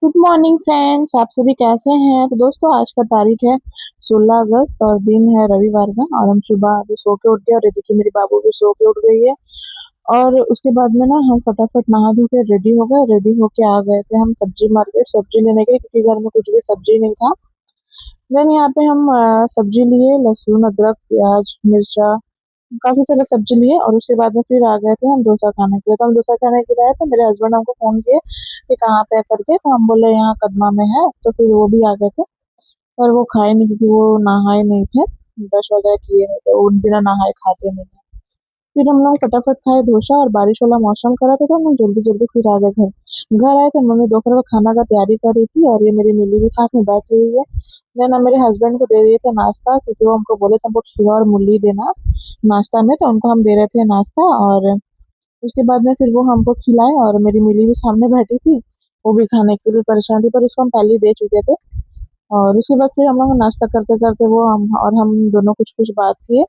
Good morning friends, आप सभी कैसे हैं? तो दोस्तों, आज का तारीख है 16 अगस्त और दिन है रविवार का। और हम सुबह अभी सो के उठ गए और ये देखिए मेरी बाबू भी सो के उठ गई है। और उसके बाद में ना हम फटाफट नहा धो के रेडी हो गए। रेडी होके आ गए थे हम सब्जी मार्केट सब्जी लेने के लिए, क्योंकि घर में कुछ भी सब्जी नहीं था। देन यहाँ पे हम सब्जी लिए, लहसुन अदरक प्याज मिर्चा, काफी सारे सब्जी लिए। और उसके बाद में फिर आ गए थे हम डोसा खाने के लिए। तो हम डोसा खाने के लिए आए तो मेरे हस्बैंड हमको फोन किए कि कहाँ पे है करके। तो हम बोले यहाँ कदमा में है। तो फिर वो भी आ गए थे, पर वो खाए नहीं क्योंकि वो नहाए नहीं थे, ब्रश वगैरह किए नहीं थे, वो बिना नहाए खाते नहीं थे। फिर हम लोग फटाफट खाए डोसा, और बारिश वाला मौसम कर रहा था तो हम लोग जल्दी जल्दी फिर आ गए घर। घर आए तो मम्मी दोपहर का खाना का तैयारी कर रही थी, और ये मेरी मिली भी साथ में बैठी हुई है। देन हम मेरे हस्बैंड को दे दिए थे नाश्ता, क्योंकि वो हमको बोले थे हमको खीरा और मूली देना नाश्ता में। तो उनको हम दे रहे थे नाश्ता। और उसके बाद में फिर वो हमको खिलाए, और मेरी मिली भी सामने बैठी थी, वो भी खाने के लिए परेशान थी, पर उसको हम पहले ही दे चुके थे। और उसके बाद फिर हम लोग नाश्ता करते करते हम दोनों कुछ कुछ बात किए।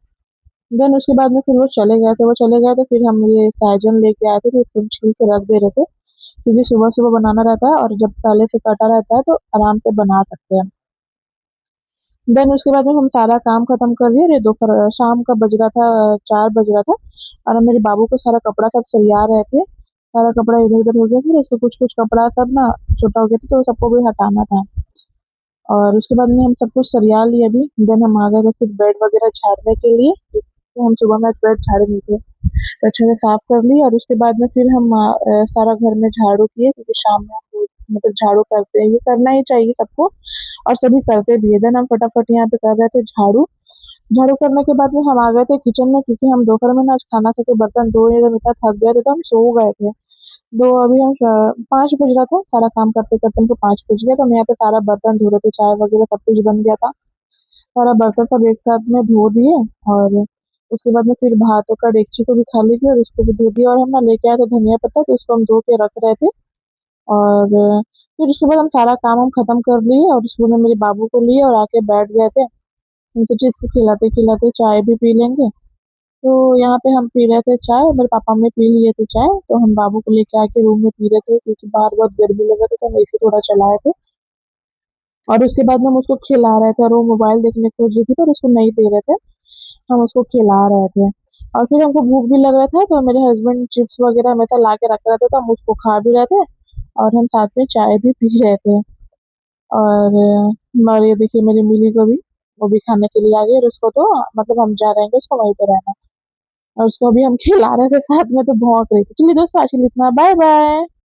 देन उसके बाद में फिर वो चले गए थे। फिर हम ये सहजन लेके आए थे, तो इसको छील के रख दे रहे थे, क्योंकि सुबह सुबह बनाना रहता है और जब पहले से कटा रहता है तो आराम से बना सकते हैं। देन उसके बाद में हम सारा काम खत्म कर दिए। और ये दोपहर शाम का बज रहा था, 4 बज रहा था। और हम मेरे बाबू को सारा कपड़ा सब सरिया रहे थे। सारा कपड़ा इधर उधर हो गया, फिर उसको कुछ कुछ कपड़ा सब ना छोटा हो गया था, तो वो सबको भी हटाना था। और उसके बाद में हम सब कुछ सरिया लिए अभी। देन हम आ गए थे फिर बेड वगैरह झाड़ने के लिए, तो हम सुबह में बेड झाड़े नहीं थे, तो अच्छे से साफ कर ली। और उसके बाद में फिर हम सारा घर में झाड़ू किए, क्योंकि शाम में हम लोग मतलब झाड़ू करते हैं, ये करना ही चाहिए सबको, और सभी करते भी है। देन हम फटाफट यहाँ पे कर रहे थे झाड़ू। झाड़ू करने के बाद में हम आ गए थे किचन में, क्योंकि हम दोपहर में ना आज खाना खा के बर्तन धोए, जब इतना थक गए थे तो हम सो गए थे। दो अभी हम 5 बज रहा था, सारा काम करते करते हमको 5 बज गया। तो हम यहाँ पे सारा बर्तन धो रहे थे, चाय वगैरह सब कुछ बन गया था। सारा बर्तन सब एक साथ में धो दिए। और उसके बाद में फिर भातों का डेगची को भी खाली किया और उसको भी धो दिया। और हम ना लेके आए थे धनिया पत्ता, तो उसको हम धो के रख रहे थे। और फिर उसके बाद हम सारा काम हम खत्म कर लिए, और उसके बाद मेरे बाबू को लिए और आके बैठ गए थे। हम सोचे इसको खिलाते खिलाते चाय भी पी लेंगे। तो यहाँ पे हम पी रहे थे चाय, और मेरे पापा में पी लिए थे चाय, तो हम बाबू को लेके आके रूम में पी रहे थे, क्योंकि बाहर बहुत गर्मी लग रहा था, तो हम एसी थोड़ा चलाए थे। और उसके बाद में हम उसको खिला रहे थे, और वो मोबाइल देखने खोज रही थी, पर उसको नहीं दे रहे थे, हम उसको खिला रहे थे। और फिर हमको भूख भी लग रहा था, तो मेरे हस्बैंड चिप्स वगैरह हमेशा ला के रख रहे थे, तो हम उसको खा भी रहे थे, और हम साथ में चाय भी पी रहे थे। और ये देखिए मेरी मिली को भी, वो भी खाने के लिए आ गई। और उसको तो मतलब हम जा रहे हैं उसको वहीं पे रहना, और उसको भी हम खिला रहे थे साथ में, तो भौंक रही थी। चलिए दोस्तों, आज के लिए इतना, बाय बाय।